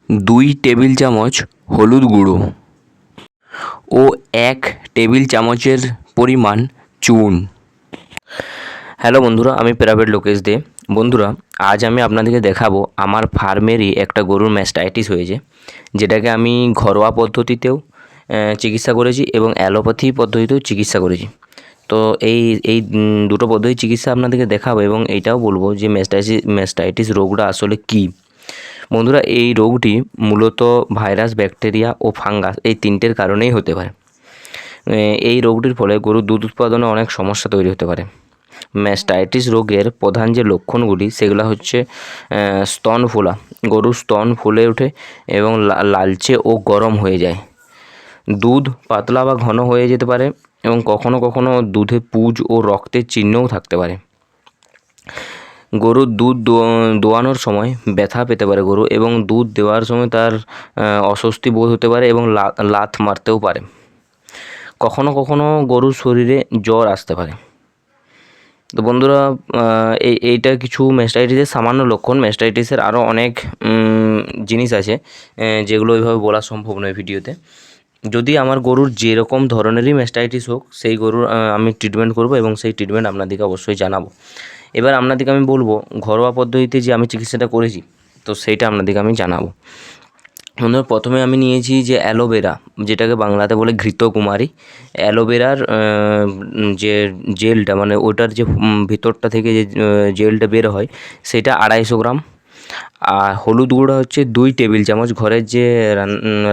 2 table চামচ হলুদ গুঁড়ো ও 1 টেবিল চামচের পরিমাণ চুন। হ্যালো বন্ধুরা, আমি প্রাইভেট লোকেশ দে। বন্ধুরা, আজ আমি আপনাদেরকে দেখাবো আমার ফার্মেরই একটা গরুর ম্যাস্টাইটিস হয়েছে, যেটাকে আমি ঘরোয়া পদ্ধতিতেও চিকিৎসা করেছি এবং অ্যালোপ্যাথি পদ্ধতিতেও চিকিৎসা করেছি। তো এই দুটো পদ্ধতি চিকিৎসা আপনাদেরকে দেখাবো এবং এইটাও বলবো যে ম্যাস্টাইটিস রোগটা আসলে কী। বন্ধুরা, এই রোগটি মূলত ভাইরাস, ব্যাকটেরিয়া ও ফাঙ্গাস এই তিনটের কারণেই হতে পারে। এই রোগটির ফলে গরুর দুধ উৎপাদনে অনেক সমস্যা তৈরি হতে পারে। ম্যাস্টাইটিস রোগের প্রধান যে লক্ষণগুলি সেগুলো হচ্ছে স্তন ফোলা, গরুর স্তন ফুলে ওঠে এবং লালচে ও গরম হয়ে যায়। দুধ পাতলা বা ঘন হয়ে যেতে পারে এবং কখনো কখনো দুধে পুঁজ ও রক্তের চিহ্নও থাকতে পারে। গরুর দুধ দোয়ানোর সময় ব্যথা পেতে পারে গরু, এবং দুধ দেওয়ার সময় তার অস্বস্তি বোধ হতে পারে এবং লাথ মারতেও পারে। কখনো কখনো গরুর শরীরে জ্বর আসতে পারে। তো বন্ধুরা, এইটা কিছু ম্যাস্টাইটিসের সামান্য লক্ষণ। ম্যাস্টাইটিসের আরও অনেক জিনিস আছে যেগুলো ওইভাবে বলা সম্ভব নয় ভিডিওতে। যদি আমার গরুর যেরকম ধরনেরই ম্যাস্টাইটিস হোক, সেই গরুর আমি ট্রিটমেন্ট করব এবং সেই ট্রিটমেন্ট আপনাদেরকে অবশ্যই জানাবো। এবার আপনাদেরকে আমি বলবো ঘরোয়া পদ্ধতিতে যে আমি চিকিৎসাটা করেছি, তো সেইটা আপনাদেরকে আমি জানাবো। বন্ধুরা, প্রথমে আমি নিয়েছি যে অ্যালোভেরা, যেটাকে বাংলাতে বলে ঘৃতকুমারী। অ্যালোভেরার যে জেলটা, মানে ওটার যে ভিতরটা থেকে যে জেলটা বের হয়, সেটা 250 গ্রাম। আর হলুদ গুঁড়ো হচ্ছে 2 টেবিল চামচ, ঘরের যে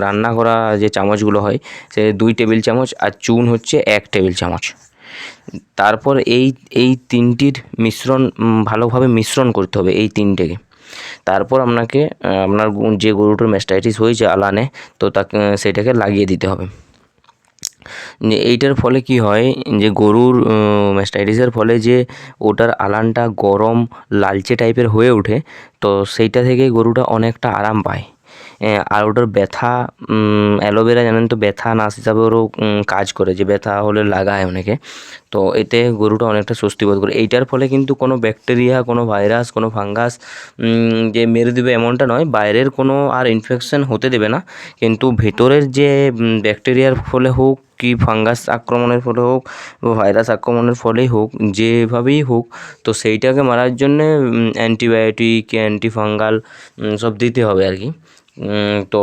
রান্না করা যে চামচগুলো হয় সে 2 টেবিল চামচ। আর চুন হচ্ছে 1 টেবিল চামচ। তারপর এই তিনটির মিশ্রণ ভালোভাবে মিশ্রণ করতে হবে, এই তিনটেকে। তারপর আপনাকে আপনার যে গরুটার ম্যাস্টাইটিস হয়েছে আলানে, তো তাকে সেটাকে লাগিয়ে দিতে হবে। এইটার ফলে কি হয় যে গরুর ম্যাস্টাইটিসের ফলে যে ওটার আলানটা গরম লালচে টাইপের হয়ে ওঠে, তো সেইটা থেকে গরুটা অনেকটা আরাম পায়। আর ওটার ব্যথা, অ্যালোভেরা জানেন তো ব্যথা নাশ হিসাবেও কাজ করে, যে ব্যথা হলে লাগায় অনেকে। তো এতে গরুটা অনেকটা স্বস্তি বোধ করে। এইটার ফলে কিন্তু কোনো ব্যাকটেরিয়া, কোনো ভাইরাস, কোনো ফাঙ্গাস যে মেরে দেবে এমনটা নয়, বাইরের কোনো আর ইনফেকশন হতে দেবে না। কিন্তু ভেতরের যে ব্যাকটেরিয়ার ফলে হোক কি ফাঙ্গাস আক্রমণের ফলে হোক বা ভাইরাস আক্রমণের ফলেই হোক, যেভাবেই হোক, তো সেইটাকে মারার জন্যে অ্যান্টিবায়োটিক, অ্যান্টিফাঙ্গাল সব দিতে হবে আর কি। তো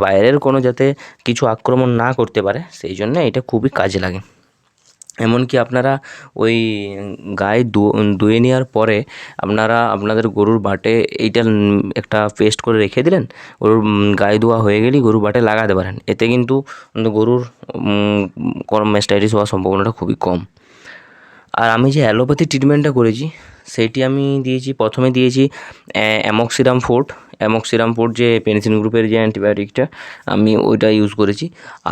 বাইরের কোনো যাতে কিছু আক্রমণ না করতে পারে, সেই জন্য এটা খুবই কাজে লাগে। এমনকি আপনারা ওই গায়ে দুয়ে নেওয়ার পরে আপনারা আপনাদের গরুর বাটে এইটা একটা পেস্ট করে রেখে দিলেন, গরুর গায়ে ধোয়া হয়ে গেলেই গরুর বাটে লাগাতে পারেন। এতে কিন্তু গরুর কোনো ম্যাস্টাইটিস হওয়ার সম্ভাবনাটা খুবই কম। আর আমি যে অ্যালোপ্যাথি ট্রিটমেন্টটা করেছি, সেইটি আমি দিয়েছি, প্রথমে দিয়েছি অ্যামোক্সিলাম ফোর্ট। অ্যামোক্সিলাম ফোর্ট যে পেনিসিলিন গ্রুপের যে অ্যান্টিবায়োটিকটা, আমি ওইটা ইউজ করেছি।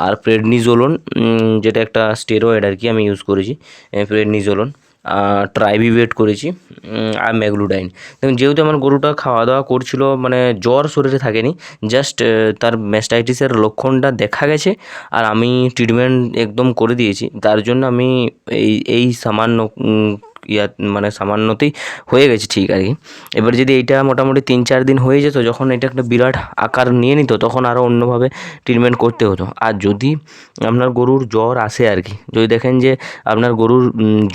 আর প্রেডনিজোলোন, যেটা একটা স্টেরয়েড আর কি, আমি ইউজ করেছি প্রেডনিজোলোন। ট্রাইভিভেট করেছি, আর ম্যাগলুডাইন। দেখুন, যেহেতু আমার গরুটা খাওয়া দাওয়া করছিল, মানে জ্বর শরীরে থাকেনি, জাস্ট তার ম্যাস্টাইটিসের লক্ষণটা দেখা গেছে আর আমি ট্রিটমেন্ট একদম করে দিয়েছি, তার জন্য আমি এই সামান্য মানে সামান্যতেই হয়ে গেছে ঠিক আর কি। এবার যদি এইটা মোটামুটি 3-4 দিন হয়ে যেত, যখন এটা একটা বিরাট আকার নিয়ে নিত, তখন আরও অন্যভাবে ট্রিটমেন্ট করতে হতো। আর যদি আপনার গরুর জ্বর আসে আর কি, যদি দেখেন যে আপনার গরুর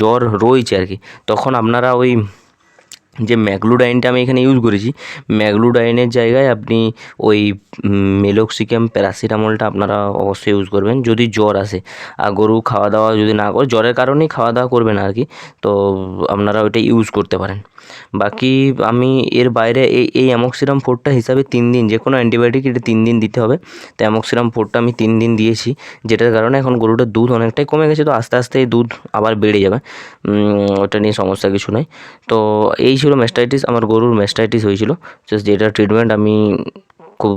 জ্বর রয়েছে আর কি, তখন আপনারা ওই যে ম্যাগলুডাইনটা আমি এখানে ইউজ করেছি, ম্যাগলুডাইনের জায়গায় আপনি ওই মেলোক্সিকাম প্যারাসিটামলটা আপনারা অবশ্যই ইউজ করবেন যদি জ্বর আসে। আর গরু খাওয়া দাওয়া যদি না করে, জ্বরের কারণেই খাওয়া দাওয়া করবে না আর কি, তো আপনারা ওইটা ইউজ করতে পারেন। বাকি আমি এর বাইরে এই অ্যামোক্সিলাম ফোর্টটা হিসাবে 3 দিন, যে কোনো অ্যান্টিবায়োটিক এটা 3 দিন দিতে হবে। তো অ্যামোক্সিলাম ফোর্টটা আমি 3 দিন দিয়েছি, যেটার কারণে এখন গরুটার দুধ অনেকটাই কমে গেছে। তো আস্তে আস্তে এই দুধ আবার বেড়ে যাবে, ওটা নিয়ে সমস্যা কিছু নয়। তো এই ছিল ম্যাস্টাইটিস, আমার গরুর ম্যাস্টাইটিস হয়েছিল, জাস্ট যেটার ট্রিটমেন্ট আমি খুব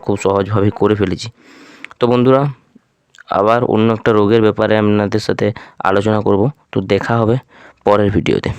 খুব সহজভাবে করে ফেলেছি। তো বন্ধুরা, আবার অন্য একটা রোগের ব্যাপারে আপনাদের সাথে আলোচনা করব। তো দেখা হবে পরের ভিডিওতে।